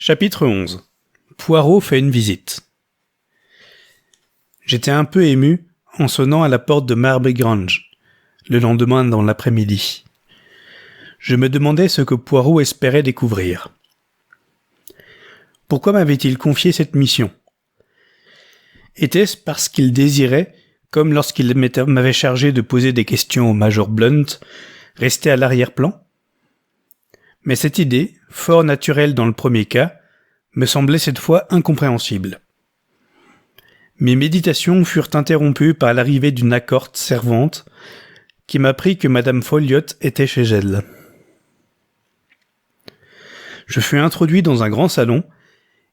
Chapitre 11. Poirot fait une visite. J'étais un peu ému en sonnant à la porte de Marble Grange, le lendemain dans l'après-midi. Je me demandais ce que Poirot espérait découvrir. Pourquoi m'avait-il confié cette mission ? Était-ce parce qu'il désirait, comme lorsqu'il m'avait chargé de poser des questions au Major Blunt, rester à l'arrière-plan ? Mais cette idée, fort naturelle dans le premier cas, me semblait cette fois incompréhensible. Mes méditations furent interrompues par l'arrivée d'une accorte servante qui m'apprit que Madame Folliot était chez elle. Je fus introduit dans un grand salon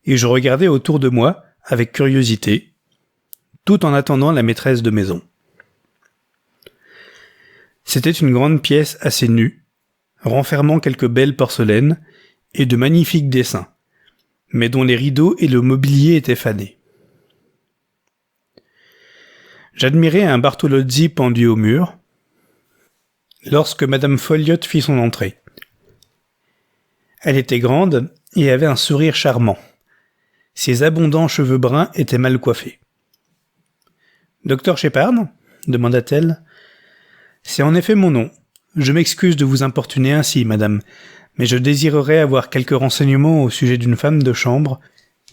et je regardai autour de moi avec curiosité, tout en attendant la maîtresse de maison. C'était une grande pièce assez nue, renfermant quelques belles porcelaines et de magnifiques dessins, mais dont les rideaux et le mobilier étaient fanés. J'admirais un Bartolozzi pendu au mur, lorsque Madame Folliot fit son entrée. Elle était grande et avait un sourire charmant. Ses abondants cheveux bruns étaient mal coiffés. « Docteur Sheppard ?» demanda-t-elle. « C'est en effet mon nom. Je m'excuse de vous importuner ainsi, madame, mais je désirerais avoir quelques renseignements au sujet d'une femme de chambre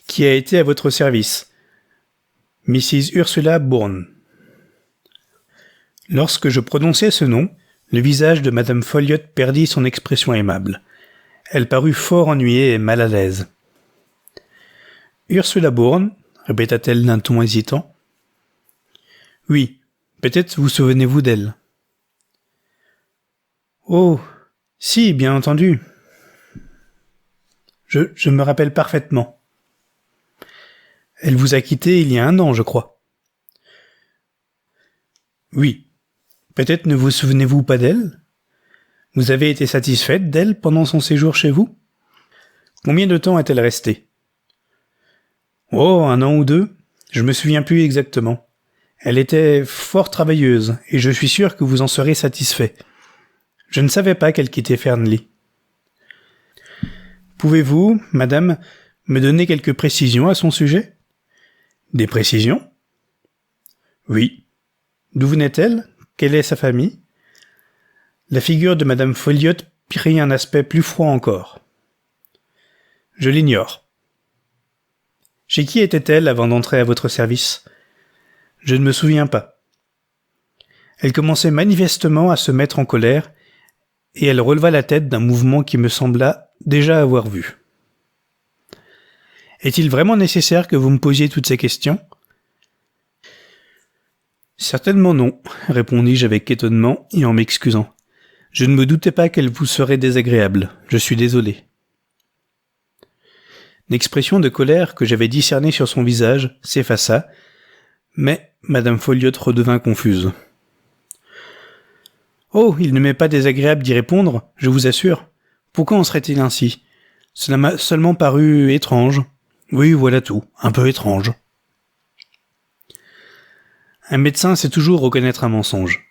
qui a été à votre service, Mrs. Ursula Bourne. » Lorsque je prononçai ce nom, le visage de madame Folliot perdit son expression aimable. Elle parut fort ennuyée et mal à l'aise. « Ursula Bourne ?» répéta-t-elle d'un ton hésitant. « Oui, peut-être vous souvenez-vous d'elle. »« Oh, si, bien entendu. Je me rappelle parfaitement. Elle vous a quitté il y a 1 an, je crois. »« Oui. Peut-être ne vous souvenez-vous pas d'elle ? Vous avez été satisfaite d'elle pendant son séjour chez vous ? Combien de temps est-elle restée ? » ?»« Oh, 1 an ou 2. Je me souviens plus exactement. Elle était fort travailleuse, et je suis sûr que vous en serez satisfait. Je ne savais pas qu'elle quittait Fernley. Pouvez-vous, madame, me donner quelques précisions à son sujet ? » ?»« Des précisions ? » ?»« Oui. D'où venait-elle ? Quelle est sa famille ? » La figure de madame Folliot prit un aspect plus froid encore. « Je l'ignore. »« Chez qui était-elle avant d'entrer à votre service ? » ?»« Je ne me souviens pas. » Elle commençait manifestement à se mettre en colère, et elle releva la tête d'un mouvement qui me sembla déjà avoir vu. « Est-il vraiment nécessaire que vous me posiez toutes ces questions ? » ?»« Certainement non, » répondis-je avec étonnement et en m'excusant. « Je ne me doutais pas qu'elle vous serait désagréable. Je suis désolé. » L'expression de colère que j'avais discernée sur son visage s'effaça, mais madame Folliot redevint confuse. « Oh, il ne m'est pas désagréable d'y répondre, je vous assure. Pourquoi en serait-il ainsi ? Cela m'a seulement paru étrange. Oui, voilà tout, un peu étrange. » Un médecin sait toujours reconnaître un mensonge.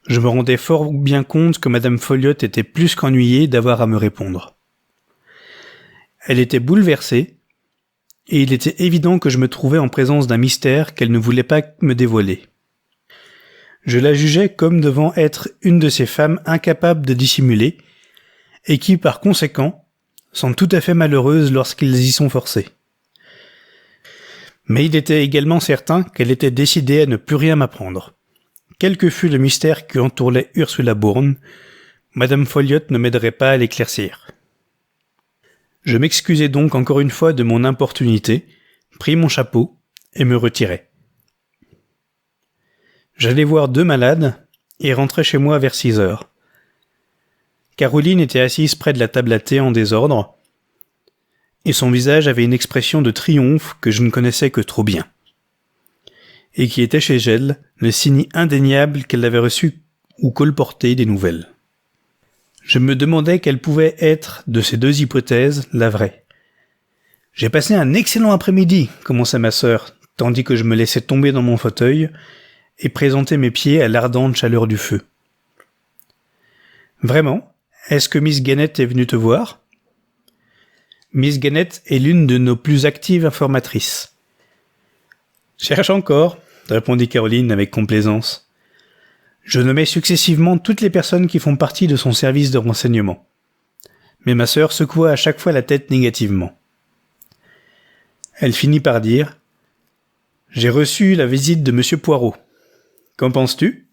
Je me rendais fort bien compte que madame Folliot était plus qu'ennuyée d'avoir à me répondre. Elle était bouleversée, et il était évident que je me trouvais en présence d'un mystère qu'elle ne voulait pas me dévoiler. Je la jugeais comme devant être une de ces femmes incapables de dissimuler, et qui, par conséquent, sont tout à fait malheureuses lorsqu'ils y sont forcés. Mais il était également certain qu'elle était décidée à ne plus rien m'apprendre. Quel que fût le mystère qui entourait Ursula Bourne, madame Folliot ne m'aiderait pas à l'éclaircir. Je m'excusai donc encore une fois de mon importunité, pris mon chapeau et me retirai. J'allai voir 2 malades et rentrai chez moi vers 6 heures. Caroline était assise près de la table à thé en désordre, et son visage avait une expression de triomphe que je ne connaissais que trop bien, et qui était chez elle le signe indéniable qu'elle avait reçu ou colporté des nouvelles. Je me demandais quelle pouvait être, de ces 2 hypothèses, la vraie. « J'ai passé un excellent après-midi, » commença ma sœur, tandis que je me laissais tomber dans mon fauteuil et présentais mes pieds à l'ardente chaleur du feu. « Vraiment ? Est-ce que Miss Gannett est venue te voir ? » Miss Gannett est l'une de nos plus actives informatrices. Cherche encore, répondit Caroline avec complaisance. Je nommai successivement toutes les personnes qui font partie de son service de renseignement. Mais ma sœur secoua à chaque fois la tête négativement. Elle finit par dire « J'ai reçu la visite de M. Poirot. Qu'en penses-tu »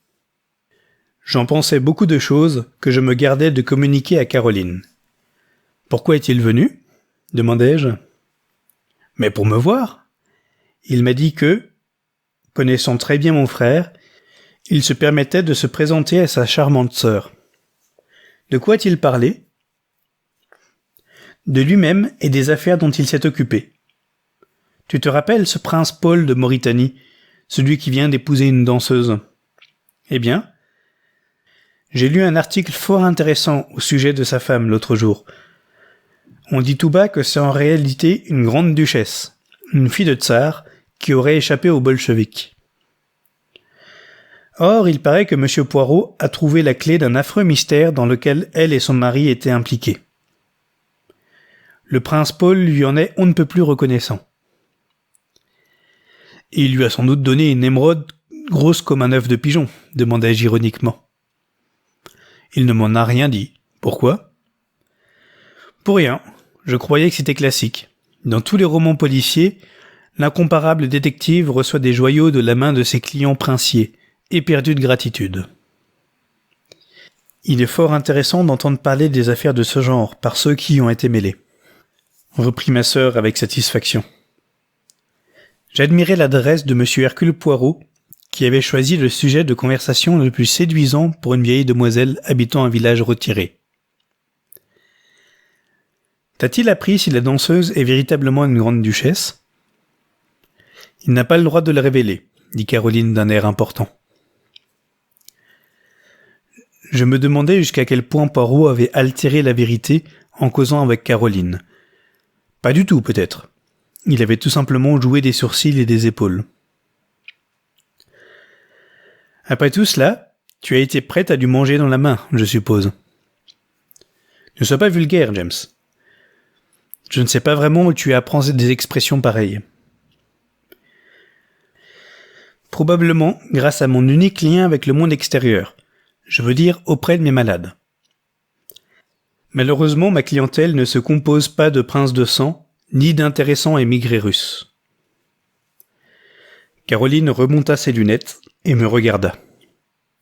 J'en pensais beaucoup de choses que je me gardais de communiquer à Caroline. « Pourquoi est-il venu » demandai-je. « Mais pour me voir. Il m'a dit que, connaissant très bien mon frère, il se permettait de se présenter à sa charmante sœur. De quoi a-t-il parlé ? De lui-même et des affaires dont il s'est occupé. Tu te rappelles ce prince Paul de Mauritanie, celui qui vient d'épouser une danseuse ? Eh bien, j'ai lu un article fort intéressant au sujet de sa femme l'autre jour. On dit tout bas que c'est en réalité une grande duchesse, une fille de tsar, qui aurait échappé aux bolcheviks. Or, il paraît que M. Poirot a trouvé la clé d'un affreux mystère dans lequel elle et son mari étaient impliqués. Le prince Paul lui en est on ne peut plus reconnaissant. Et il lui a sans doute donné une émeraude grosse comme un œuf de pigeon, demandai-je ironiquement. Il ne m'en a rien dit. Pourquoi ? Pour rien. Je croyais que c'était classique. Dans tous les romans policiers, l'incomparable détective reçoit des joyaux de la main de ses clients princiers, éperdu de gratitude. Il est fort intéressant d'entendre parler des affaires de ce genre par ceux qui y ont été mêlés. Reprit ma sœur avec satisfaction. J'admirais l'adresse de M. Hercule Poirot, qui avait choisi le sujet de conversation le plus séduisant pour une vieille demoiselle habitant un village retiré. T'a-t-il appris si la danseuse est véritablement une grande duchesse ? Il n'a pas le droit de le révéler, dit Caroline d'un air important. Je me demandais jusqu'à quel point Poirot avait altéré la vérité en causant avec Caroline. Pas du tout, peut-être. Il avait tout simplement joué des sourcils et des épaules. Après tout cela, tu as été prête à lui manger dans la main, je suppose. Ne sois pas vulgaire, James. Je ne sais pas vraiment où tu apprends des expressions pareilles. Probablement grâce à mon unique lien avec le monde extérieur, je veux dire auprès de mes malades. Malheureusement, ma clientèle ne se compose pas de princes de sang, ni d'intéressants émigrés russes. Caroline remonta ses lunettes et me regarda.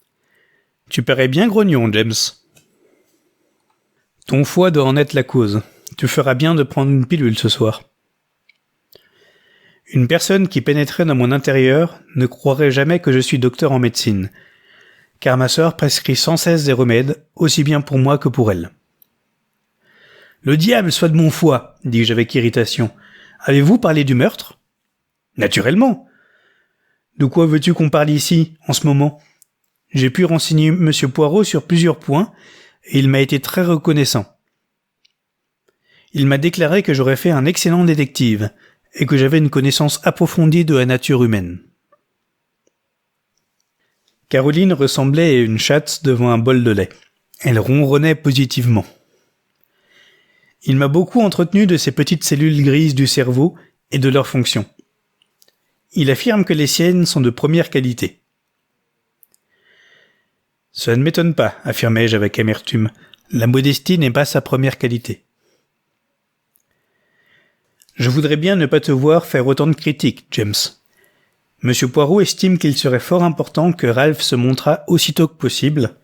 « Tu parais bien grognon, James. Ton foie doit en être la cause. Tu feras bien de prendre une pilule ce soir. » Une personne qui pénétrait dans mon intérieur ne croirait jamais que je suis docteur en médecine, car ma sœur prescrit sans cesse des remèdes, aussi bien pour moi que pour elle. « Le diable soit de mon foie, dis-je avec irritation. Avez-vous parlé du meurtre ? » Naturellement. De quoi veux-tu qu'on parle ici, en ce moment ? J'ai pu renseigner M. Poirot sur plusieurs points, et il m'a été très reconnaissant. Il m'a déclaré que j'aurais fait un excellent détective, et que j'avais une connaissance approfondie de la nature humaine. Caroline ressemblait à une chatte devant un bol de lait. Elle ronronnait positivement. Il m'a beaucoup entretenu de ces petites cellules grises du cerveau et de leurs fonctions. Il affirme que les siennes sont de première qualité. Cela ne m'étonne pas, affirmai-je avec amertume. La modestie n'est pas sa première qualité. Je voudrais bien ne pas te voir faire autant de critiques, James. Monsieur Poirot estime qu'il serait fort important que Ralph se montrât aussitôt que possible,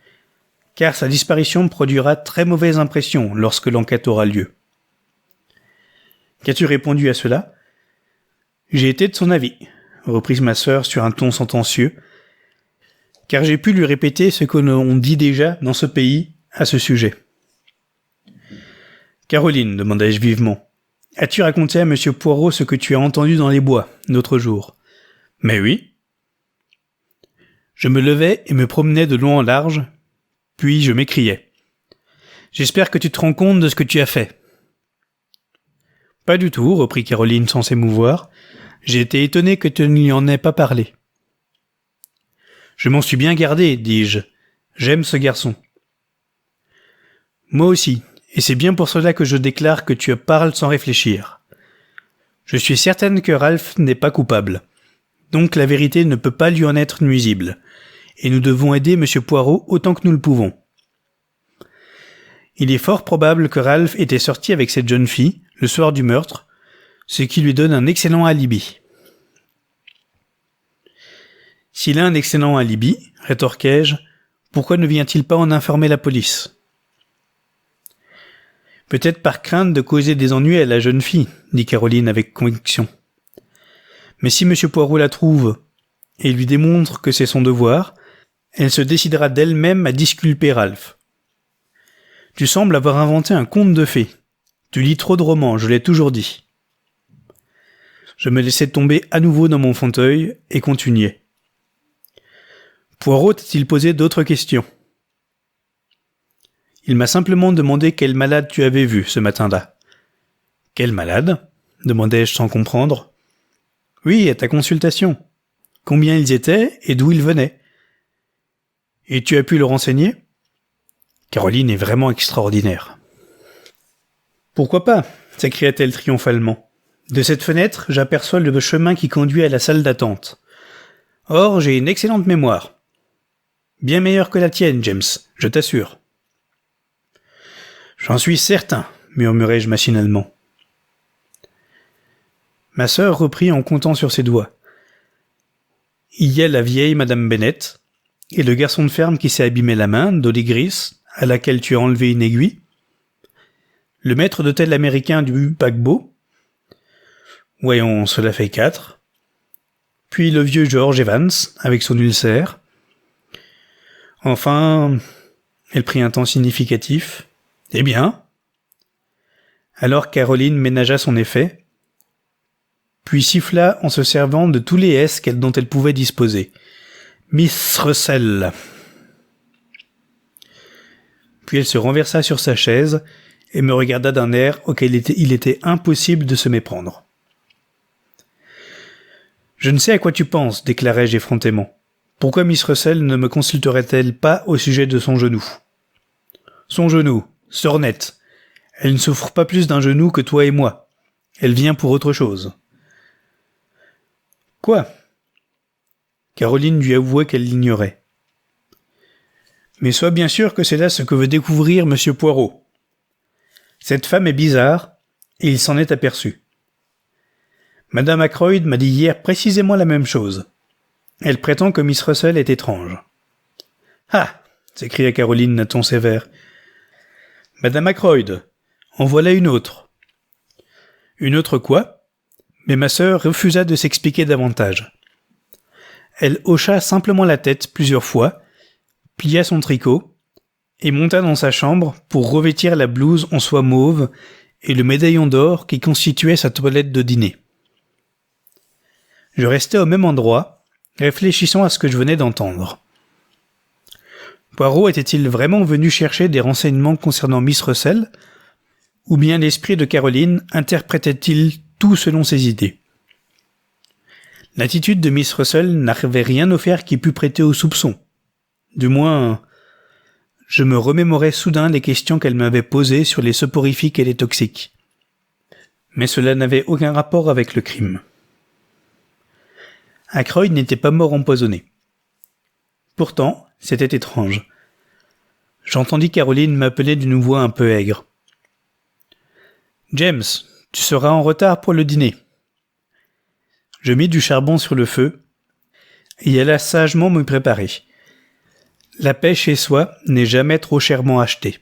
car sa disparition produira très mauvaise impression lorsque l'enquête aura lieu. Qu'as-tu répondu à cela ? J'ai été de son avis, reprit ma sœur sur un ton sentencieux, car j'ai pu lui répéter ce que l'on dit déjà dans ce pays à ce sujet. Caroline, demandai-je vivement, as-tu raconté à M. Poirot ce que tu as entendu dans les bois, l'autre jour ? Mais oui. Je me levai et me promenais de long en large, puis je m'écriai. J'espère que tu te rends compte de ce que tu as fait. Pas du tout, reprit Caroline sans s'émouvoir. J'ai été étonné que tu ne lui en aies pas parlé. Je m'en suis bien gardé, dis-je. J'aime ce garçon. Moi aussi, Et c'est bien pour cela que je déclare que tu parles sans réfléchir. Je suis certaine que Ralph n'est pas coupable. Donc la vérité ne peut pas lui en être nuisible. Et nous devons aider M. Poirot autant que nous le pouvons. Il est fort probable que Ralph était sorti avec cette jeune fille, le soir du meurtre, ce qui lui donne un excellent alibi. S'il a un excellent alibi, rétorquai-je, pourquoi ne vient-il pas en informer la police ? Peut-être par crainte de causer des ennuis à la jeune fille, dit Caroline avec conviction. Mais si M. Poirot la trouve et lui démontre que c'est son devoir, elle se décidera d'elle-même à disculper Ralph. Tu sembles avoir inventé un conte de fées. Tu lis trop de romans, je l'ai toujours dit. Je me laissai tomber à nouveau dans mon fauteuil et continuai. Poirot t'a-t-il posé d'autres questions ? Il m'a simplement demandé quel malade tu avais vu ce matin-là. Quel malade ? Demandai-je sans comprendre. Oui, à ta consultation. Combien ils étaient et d'où ils venaient ? Et tu as pu le renseigner ? Caroline est vraiment extraordinaire. Pourquoi pas ? S'écria-t-elle triomphalement. De cette fenêtre, j'aperçois le chemin qui conduit à la salle d'attente. Or, j'ai une excellente mémoire. Bien meilleure que la tienne, James, je t'assure. J'en suis certain, murmurai-je machinalement. Ma sœur reprit en comptant sur ses doigts. Il y a la vieille Madame Bennet, et le garçon de ferme qui s'est abîmé la main, d'Oligris, à laquelle tu as enlevé une aiguille, le maître d'hôtel américain du paquebot, voyons, cela fait 4, puis le vieux George Evans, avec son ulcère. Enfin, elle prit un temps significatif. Eh bien ? Alors Caroline ménagea son effet, puis siffla en se servant de tous les S dont elle pouvait disposer. Miss Russell. Puis elle se renversa sur sa chaise et me regarda d'un air auquel il était impossible de se méprendre. Je ne sais à quoi tu penses, déclarai-je effrontément. Pourquoi Miss Russell ne me consulterait-elle pas au sujet de son genou ? Son genou, sornette. Elle ne souffre pas plus d'un genou que toi et moi. Elle vient pour autre chose. Quoi ? Caroline lui avouait qu'elle l'ignorait. Mais sois bien sûr que c'est là ce que veut découvrir M. Poirot. Cette femme est bizarre, et il s'en est aperçu. Madame Ackroyd m'a dit hier précisément la même chose. Elle prétend que Miss Russell est étrange. Ah ! S'écria Caroline d'un ton sévère. Madame Ackroyd, en voilà une autre. Une autre quoi ? Mais ma sœur refusa de s'expliquer davantage. Elle hocha simplement la tête plusieurs fois, plia son tricot, et monta dans sa chambre pour revêtir la blouse en soie mauve et le médaillon d'or qui constituait sa toilette de dîner. Je restai au même endroit, réfléchissant à ce que je venais d'entendre. Poirot était-il vraiment venu chercher des renseignements concernant Miss Russell, ou bien l'esprit de Caroline interprétait-il tout selon ses idées ? L'attitude de Miss Russell n'avait rien offert qui pût prêter au soupçon. Du moins, je me remémorais soudain les questions qu'elle m'avait posées sur les soporifiques et les toxiques. Mais cela n'avait aucun rapport avec le crime. Ackroyd n'était pas mort empoisonné. Pourtant, c'était étrange. J'entendis Caroline m'appeler d'une voix un peu aigre. « James, tu seras en retard pour le dîner. » Je mis du charbon sur le feu et alla sagement me préparer. La paix chez soi n'est jamais trop chèrement achetée.